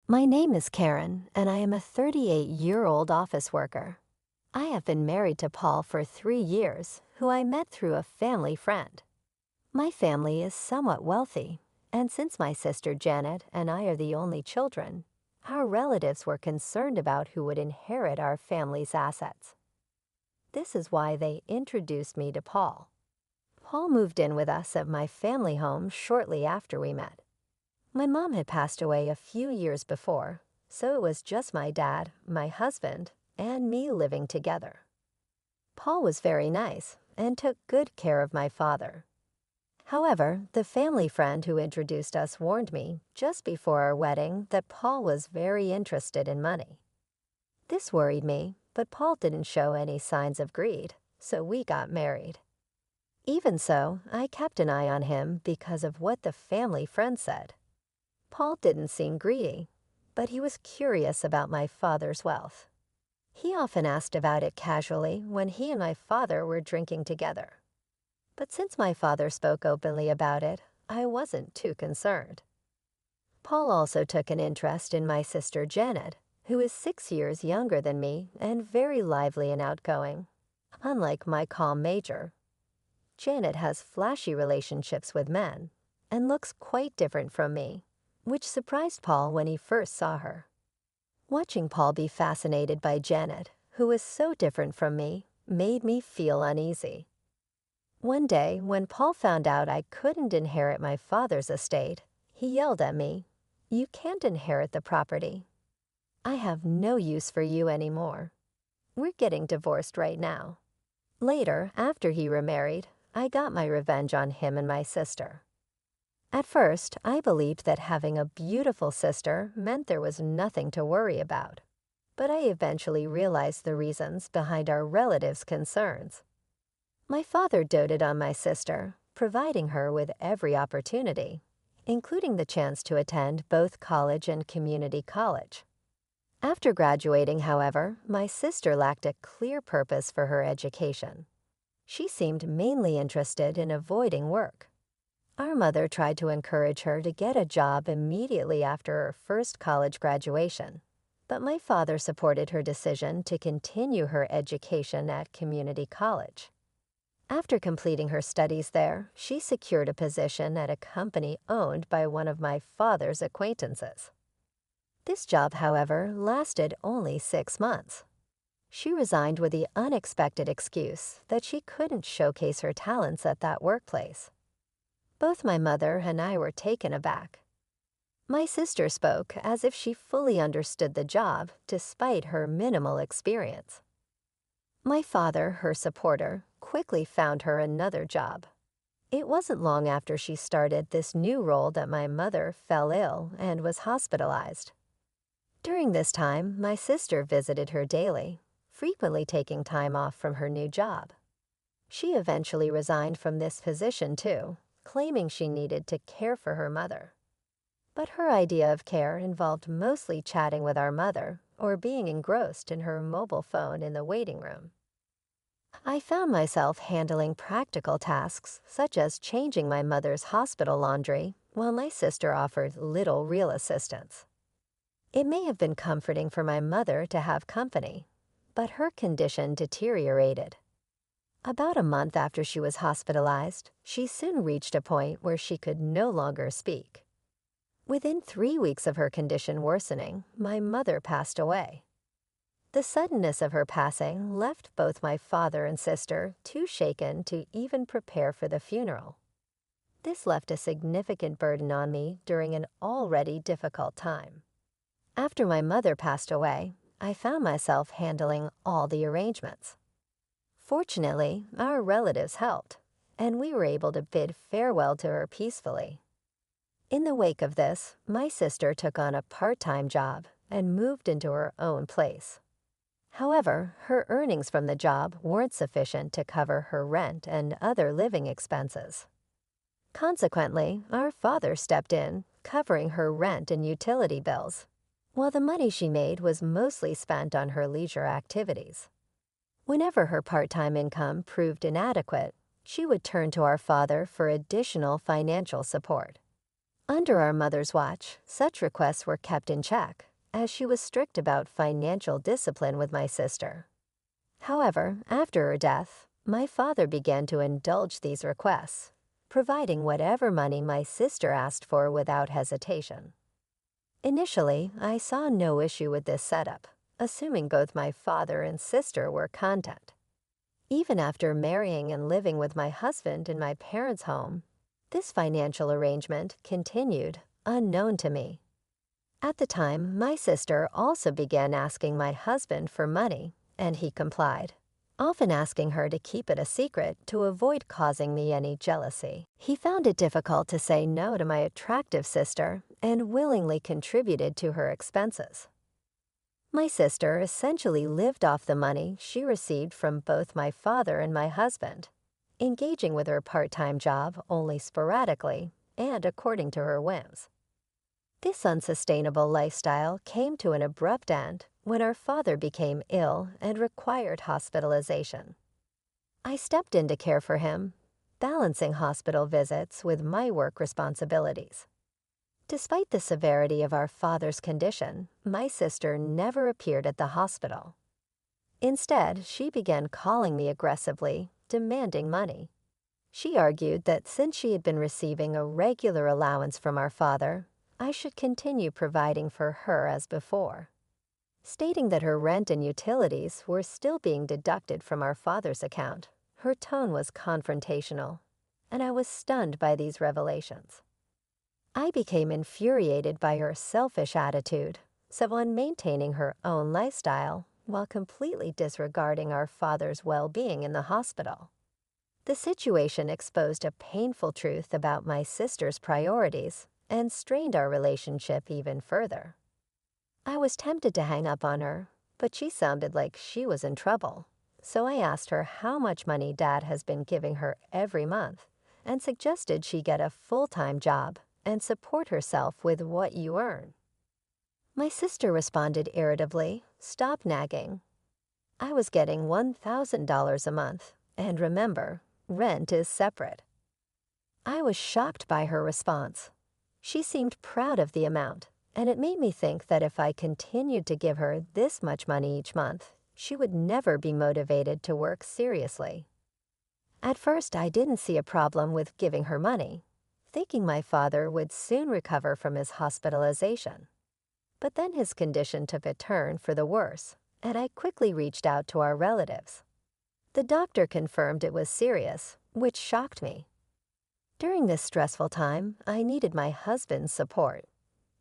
My name is Karen, and I am a 38-year-old office worker. I have been married to Paul for 3 years, who I met through a family friend. My family is somewhat wealthy, and since my sister Janet and I are the only children, our relatives were concerned about who would inherit our family's assets. This is why they introduced me to Paul. Paul moved in with us at my family home shortly after we met. My mom had passed away a few years before, so it was just my dad, my husband, and me living together. Paul was very nice and took good care of my father. However, the family friend who introduced us warned me just before our wedding that Paul was very interested in money. This worried me, but Paul didn't show any signs of greed, so we got married. Even so, I kept an eye on him because of what the family friend said. Paul didn't seem greedy, but he was curious about my father's wealth. He often asked about it casually when he and my father were drinking together. But since my father spoke openly about it, I wasn't too concerned. Paul also took an interest in my sister Janet, who is 6 years younger than me and very lively and outgoing. Unlike my calm major, Janet has flashy relationships with men and looks quite different from me, which surprised Paul when he first saw her. Watching Paul be fascinated by Janet, who is so different from me, made me feel uneasy. One day, when Paul found out I couldn't inherit my father's estate, he yelled at me, "You can't inherit the property. I have no use for you anymore. We're getting divorced right now." Later, after he remarried, I got my revenge on him and my sister. At first, I believed that having a beautiful sister meant there was nothing to worry about, but I eventually realized the reasons behind our relatives' concerns. My father doted on my sister, providing her with every opportunity, including the chance to attend both college and community college. After graduating, however, my sister lacked a clear purpose for her education. She seemed mainly interested in avoiding work. Our mother tried to encourage her to get a job immediately after her first college graduation, but my father supported her decision to continue her education at community college. After completing her studies there, she secured a position at a company owned by one of my father's acquaintances. This job, however, lasted only 6 months. She resigned with the unexpected excuse that she couldn't showcase her talents at that workplace. Both my mother and I were taken aback. My sister spoke as if she fully understood the job despite her minimal experience. My father, her supporter, quickly found her another job. It wasn't long after she started this new role that my mother fell ill and was hospitalized. During this time, my sister visited her daily, frequently taking time off from her new job. She eventually resigned from this position too, claiming she needed to care for her mother. But her idea of care involved mostly chatting with our mother or being engrossed in her mobile phone in the waiting room. I found myself handling practical tasks such as changing my mother's hospital laundry while my sister offered little real assistance. It may have been comforting for my mother to have company, but her condition deteriorated. About a month after she was hospitalized, she soon reached a point where she could no longer speak. Within 3 weeks of her condition worsening, my mother passed away. The suddenness of her passing left both my father and sister too shaken to even prepare for the funeral. This left a significant burden on me during an already difficult time. After my mother passed away, I found myself handling all the arrangements. Fortunately, our relatives helped, and we were able to bid farewell to her peacefully. In the wake of this, my sister took on a part-time job and moved into her own place. However, her earnings from the job weren't sufficient to cover her rent and other living expenses. Consequently, our father stepped in, covering her rent and utility bills, while the money she made was mostly spent on her leisure activities. Whenever her part-time income proved inadequate, she would turn to our father for additional financial support. Under our mother's watch, such requests were kept in check, as she was strict about financial discipline with my sister. However, after her death, my father began to indulge these requests, providing whatever money my sister asked for without hesitation. Initially, I saw no issue with this setup, assuming both my father and sister were content. Even after marrying and living with my husband in my parents' home, this financial arrangement continued unknown to me. At the time, my sister also began asking my husband for money, and he complied, often asking her to keep it a secret to avoid causing me any jealousy. He found it difficult to say no to my attractive sister and willingly contributed to her expenses. My sister essentially lived off the money she received from both my father and my husband, engaging with her part-time job only sporadically and according to her whims. This unsustainable lifestyle came to an abrupt end when our father became ill and required hospitalization. I stepped in to care for him, balancing hospital visits with my work responsibilities. Despite the severity of our father's condition, my sister never appeared at the hospital. Instead, she began calling me aggressively, demanding money. She argued that since she had been receiving a regular allowance from our father, I should continue providing for her as before. Stating that her rent and utilities were still being deducted from our father's account, her tone was confrontational, and I was stunned by these revelations. I became infuriated by her selfish attitude, set on maintaining her own lifestyle while completely disregarding our father's well-being in the hospital. The situation exposed a painful truth about my sister's priorities and strained our relationship even further. I was tempted to hang up on her, but she sounded like she was in trouble, so I asked her how much money Dad has been giving her every month and suggested she get a full-time job and support herself with what you earn. My sister responded irritably, "Stop nagging." I was getting $1,000 a month, and remember, rent is separate. I was shocked by her response. She seemed proud of the amount, and it made me think that if I continued to give her this much money each month, she would never be motivated to work seriously. At first, I didn't see a problem with giving her money, thinking my father would soon recover from his hospitalization. But then his condition took a turn for the worse, and I quickly reached out to our relatives. The doctor confirmed it was serious, which shocked me. During this stressful time, I needed my husband's support,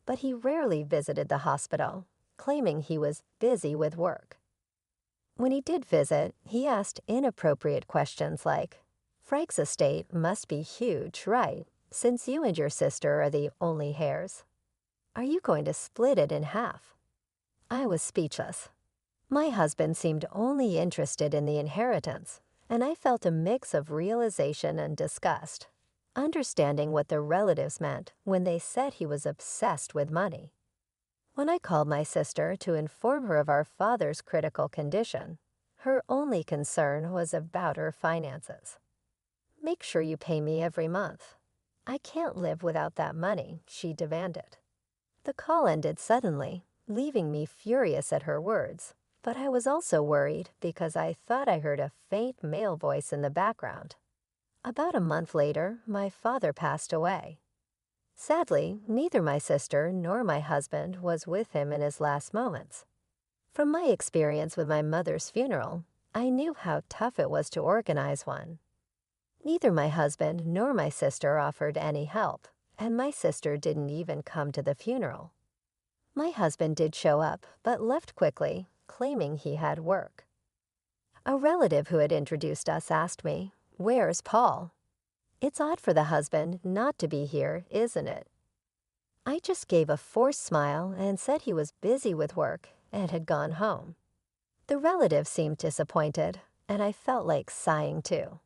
but he rarely visited the hospital, claiming he was busy with work. When he did visit, he asked inappropriate questions like, "Frank's estate must be huge, right? Since you and your sister are the only heirs. Are you going to split it in half?" I was speechless. My husband seemed only interested in the inheritance, and I felt a mix of realization and disgust, understanding what the relatives meant when they said he was obsessed with money. When I called my sister to inform her of our father's critical condition, her only concern was about her finances. "Make sure you pay me every month. I can't live without that money," she demanded. The call ended suddenly, leaving me furious at her words, but I was also worried because I thought I heard a faint male voice in the background. About a month later, my father passed away. Sadly, neither my sister nor my husband was with him in his last moments. From my experience with my mother's funeral, I knew how tough it was to organize one. Neither my husband nor my sister offered any help, and my sister didn't even come to the funeral. My husband did show up, but left quickly, claiming he had work. A relative who had introduced us asked me, "Where's Paul?" It's odd for the husband not to be here, isn't it? I just gave a forced smile and said he was busy with work and had gone home. The relative seemed disappointed, and I felt like sighing too.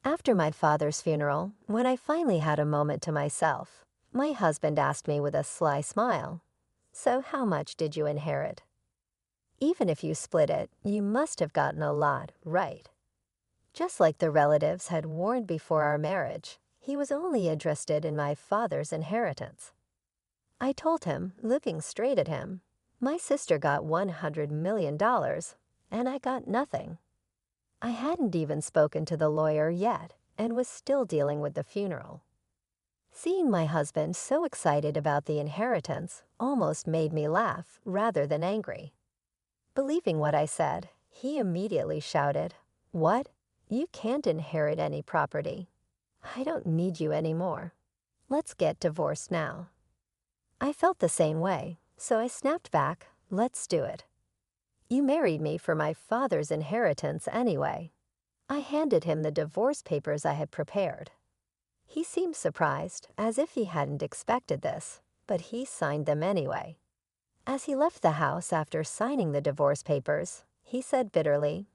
After my father's funeral, when I finally had a moment to myself, my husband asked me with a sly smile, "So how much did you inherit?" Even if you split it, you must have gotten a lot, right? Just like the relatives had warned before our marriage, He was only interested in my father's inheritance. I told him, looking straight at him, my sister got $100 million, and I got nothing. I hadn't even spoken to the lawyer yet and was still dealing with the funeral. Seeing my husband so excited about the inheritance almost made me laugh rather than angry. Believing what I said, he immediately shouted, "What? You can't inherit any property. I don't need you anymore. Let's get divorced now." I felt the same way, so I snapped back, "Let's do it. You married me for my father's inheritance anyway." I handed him the divorce papers I had prepared. He seemed surprised, as if he hadn't expected this, but he signed them anyway. As he left the house after signing the divorce papers, he said bitterly,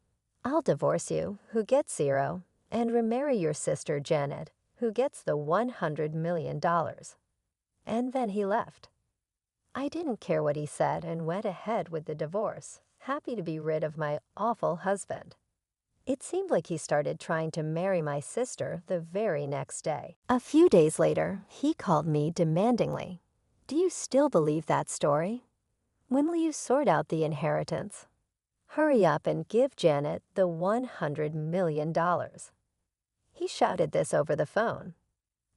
"I'll divorce you, who gets 0, and remarry your sister Janet, who gets the $100 million. And then he left. I didn't care what he said and went ahead with the divorce, happy to be rid of my awful husband. It seemed like he started trying to marry my sister the very next day. A few days later, he called me demandingly. "Do you still believe that story? When will you sort out the inheritance? Hurry up and give Janet the $100 million. He shouted this over the phone.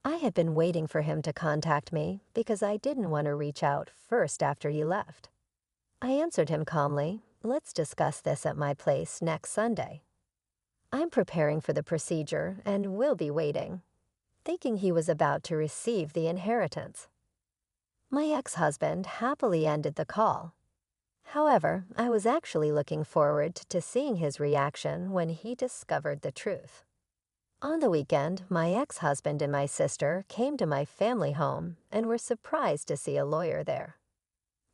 I had been waiting for him to contact me because I didn't want to reach out first after he left. I answered him calmly, "Let's discuss this at my place next Sunday. I'm preparing for the procedure and will be waiting," thinking he was about to receive the inheritance. My ex-husband happily ended the call. However, I was actually looking forward to seeing his reaction when he discovered the truth. On the weekend, my ex-husband and my sister came to my family home and were surprised to see a lawyer there.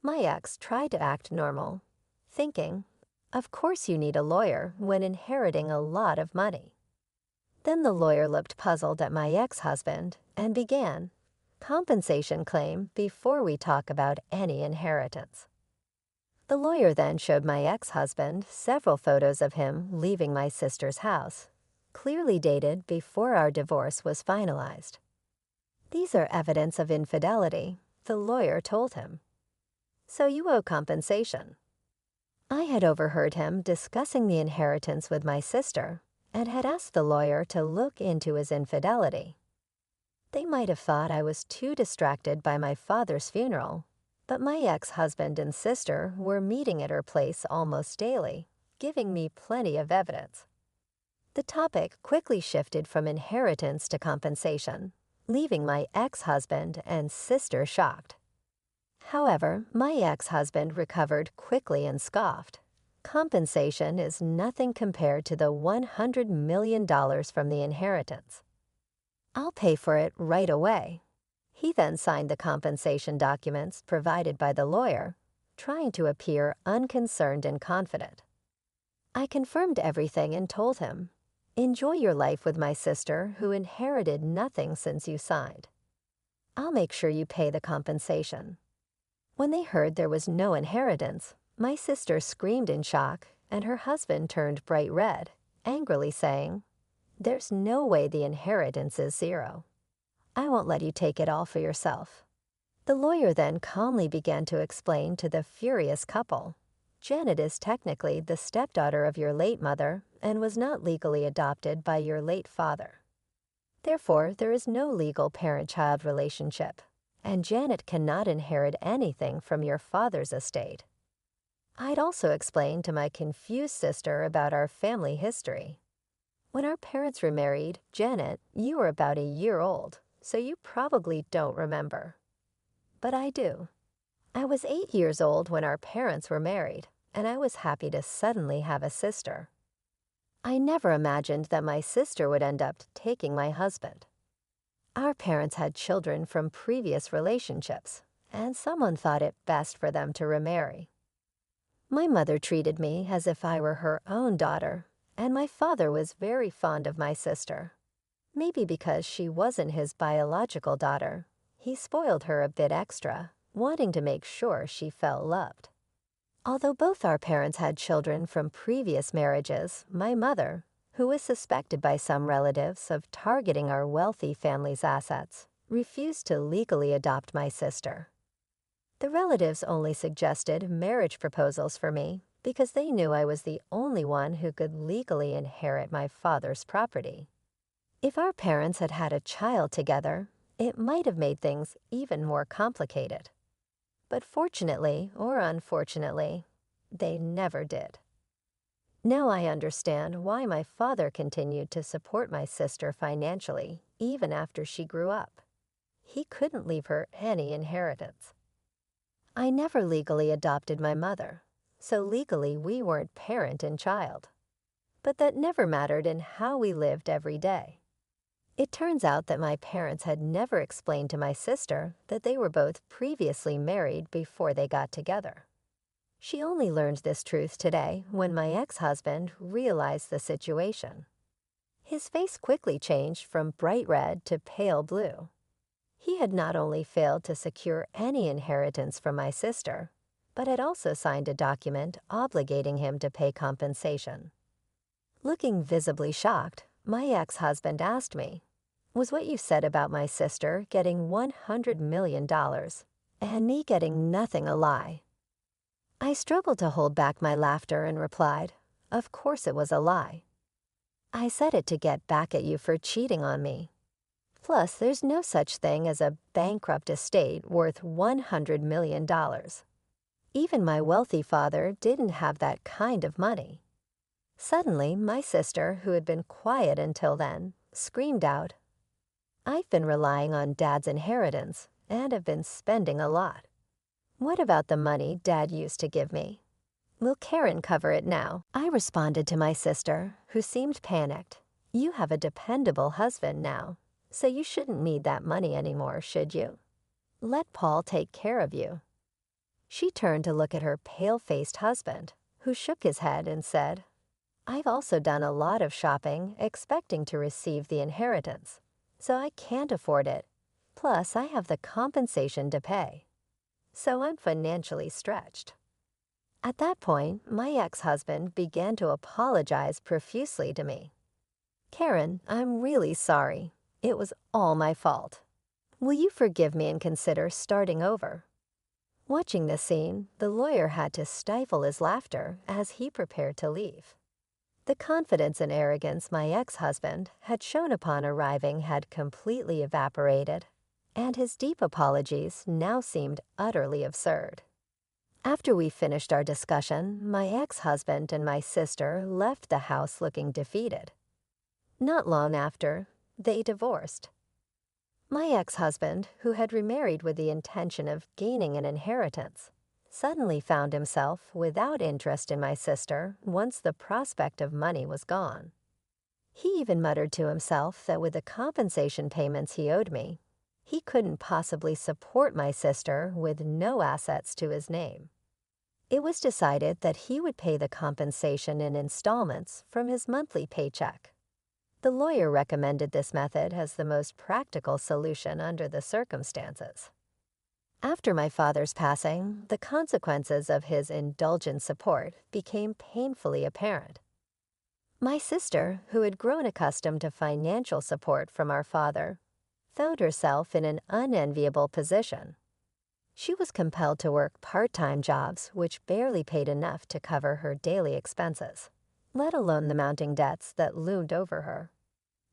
My ex tried to act normal, thinking, "Of course you need a lawyer when inheriting a lot of money." Then the lawyer looked puzzled at my ex-husband and began, "Compensation claim before we talk about any inheritance." The lawyer then showed my ex-husband several photos of him leaving my sister's house, clearly dated before our divorce was finalized. "These are evidence of infidelity," the lawyer told him. "So you owe compensation." I had overheard him discussing the inheritance with my sister and had asked the lawyer to look into his infidelity. They might have thought I was too distracted by my father's funeral, but my ex-husband and sister were meeting at her place almost daily, giving me plenty of evidence. The topic quickly shifted from inheritance to compensation, leaving my ex-husband and sister shocked. However, my ex-husband recovered quickly and scoffed. "Compensation is nothing compared to the $100 million from the inheritance. I'll pay for it right away." He then signed the compensation documents provided by the lawyer, trying to appear unconcerned and confident. I confirmed everything and told him, "Enjoy your life with my sister who inherited nothing since you signed. I'll make sure you pay the compensation." When they heard there was no inheritance, my sister screamed in shock and her husband turned bright red, angrily saying, "There's no way the inheritance is 0. I won't let you take it all for yourself." The lawyer then calmly began to explain to the furious couple, "Janet is technically the stepdaughter of your late mother and was not legally adopted by your late father. Therefore, there is no legal parent-child relationship, and Janet cannot inherit anything from your father's estate." I'd also explained to my confused sister about our family history. When our parents were married, Janet, you were about a year old, so you probably don't remember. But I do. I was 8 years old when our parents were married, and I was happy to suddenly have a sister. I never imagined that my sister would end up taking my husband. Our parents had children from previous relationships, and someone thought it best for them to remarry. My mother treated me as if I were her own daughter, and my father was very fond of my sister. Maybe because she wasn't his biological daughter, he spoiled her a bit extra, wanting to make sure she felt loved. Although both our parents had children from previous marriages, my mother, who was suspected by some relatives of targeting our wealthy family's assets, refused to legally adopt my sister. The relatives only suggested marriage proposals for me because they knew I was the only one who could legally inherit my father's property. If our parents had had a child together, it might have made things even more complicated. But fortunately or unfortunately, they never did. Now I understand why my father continued to support my sister financially even after she grew up. He couldn't leave her any inheritance. I never legally adopted my mother, so legally we weren't parent and child. But that never mattered in how we lived every day. It turns out that my parents had never explained to my sister that they were both previously married before they got together. She only learned this truth today when my ex-husband realized the situation. His face quickly changed from bright red to pale blue. He had not only failed to secure any inheritance from my sister, but had also signed a document obligating him to pay compensation. Looking visibly shocked, my ex-husband asked me, "Was what you said about my sister getting $100 million and me getting nothing a lie?" I struggled to hold back my laughter and replied, "Of course it was a lie. I said it to get back at you for cheating on me. Plus, there's no such thing as a bankrupt estate worth $100 million. Even my wealthy father didn't have that kind of money." Suddenly, my sister, who had been quiet until then, screamed out, "I've been relying on Dad's inheritance and have been spending a lot. What about the money Dad used to give me? Will Karen cover it now?" I responded to my sister, who seemed panicked. "You have a dependable husband now, so you shouldn't need that money anymore, should you? Let Paul take care of you." She turned to look at her pale-faced husband, who shook his head and said, "I've also done a lot of shopping expecting to receive the inheritance, so I can't afford it. Plus, I have the compensation to pay. So I'm financially stretched." At that point, my ex-husband began to apologize profusely to me. "Karen, I'm really sorry. It was all my fault. Will you forgive me and consider starting over?" Watching this scene, the lawyer had to stifle his laughter as he prepared to leave. The confidence and arrogance my ex-husband had shown upon arriving had completely evaporated, and his deep apologies now seemed utterly absurd. After we finished our discussion, my ex-husband and my sister left the house looking defeated. Not long after, they divorced. My ex-husband, who had remarried with the intention of gaining an inheritance, suddenly found himself without interest in my sister once the prospect of money was gone. He even muttered to himself that with the compensation payments he owed me, he couldn't possibly support my sister with no assets to his name. It was decided that he would pay the compensation in installments from his monthly paycheck. The lawyer recommended this method as the most practical solution under the circumstances. After my father's passing, the consequences of his indulgent support became painfully apparent. My sister, who had grown accustomed to financial support from our father, found herself in an unenviable position. She was compelled to work part-time jobs which barely paid enough to cover her daily expenses, let alone the mounting debts that loomed over her.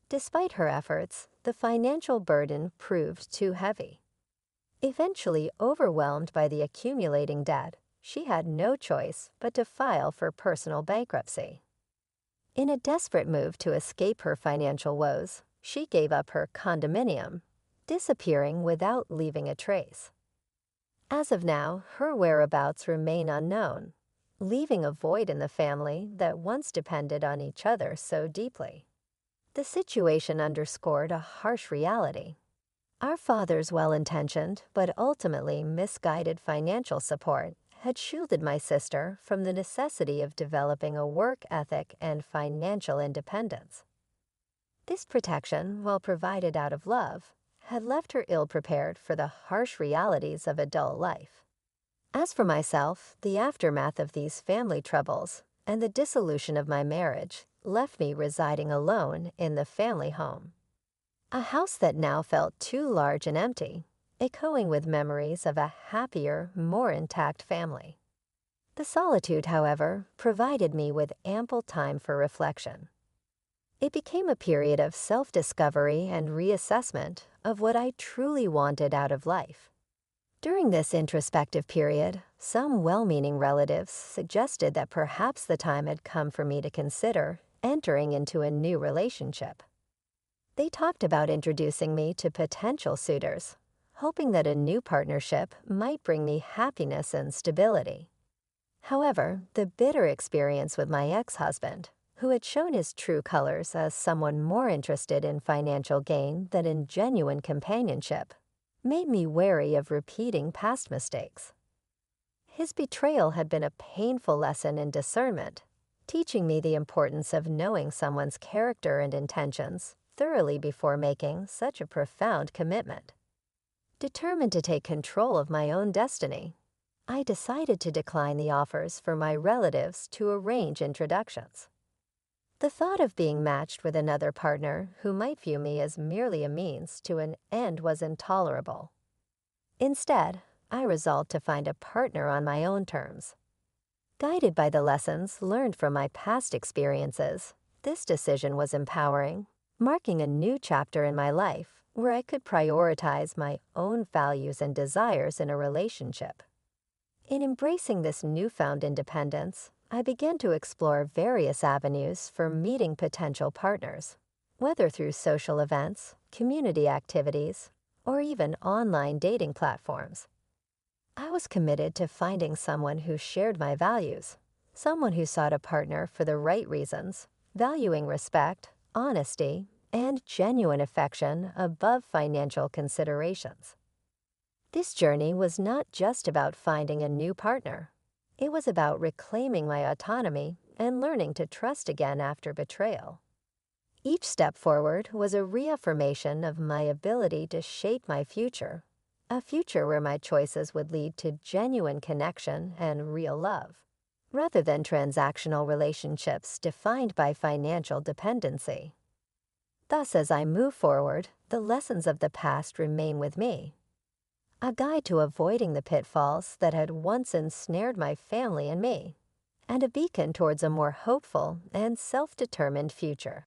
Despite her efforts, the financial burden proved too heavy. Eventually overwhelmed by the accumulating debt, she had no choice but to file for personal bankruptcy. In a desperate move to escape her financial woes, she gave up her condominium, disappearing without leaving a trace. As of now, her whereabouts remain unknown, leaving a void in the family that once depended on each other so deeply. The situation underscored a harsh reality. Our father's well-intentioned but ultimately misguided financial support had shielded my sister from the necessity of developing a work ethic and financial independence. This protection, while provided out of love, had left her ill-prepared for the harsh realities of adult life. As for myself, the aftermath of these family troubles and the dissolution of my marriage left me residing alone in the family home. A house that now felt too large and empty, echoing with memories of a happier, more intact family. The solitude, however, provided me with ample time for reflection. It became a period of self-discovery and reassessment of what I truly wanted out of life. During this introspective period, some well-meaning relatives suggested that perhaps the time had come for me to consider entering into a new relationship. They talked about introducing me to potential suitors, hoping that a new partnership might bring me happiness and stability. However, the bitter experience with my ex-husband, who had shown his true colors as someone more interested in financial gain than in genuine companionship, made me wary of repeating past mistakes. His betrayal had been a painful lesson in discernment, teaching me the importance of knowing someone's character and intentions thoroughly before making such a profound commitment. Determined to take control of my own destiny, I decided to decline the offers for my relatives to arrange introductions. The thought of being matched with another partner who might view me as merely a means to an end was intolerable. Instead, I resolved to find a partner on my own terms. Guided by the lessons learned from my past experiences, this decision was empowering, marking a new chapter in my life where I could prioritize my own values and desires in a relationship. In embracing this newfound independence, I began to explore various avenues for meeting potential partners, whether through social events, community activities, or even online dating platforms. I was committed to finding someone who shared my values, someone who sought a partner for the right reasons, valuing respect, honesty, and genuine affection above financial considerations. This journey was not just about finding a new partner. It was about reclaiming my autonomy and learning to trust again after betrayal. Each step forward was a reaffirmation of my ability to shape my future, a future where my choices would lead to genuine connection and real love, rather than transactional relationships defined by financial dependency. Thus, as I move forward, the lessons of the past remain with me, a guide to avoiding the pitfalls that had once ensnared my family and me, and a beacon towards a more hopeful and self-determined future.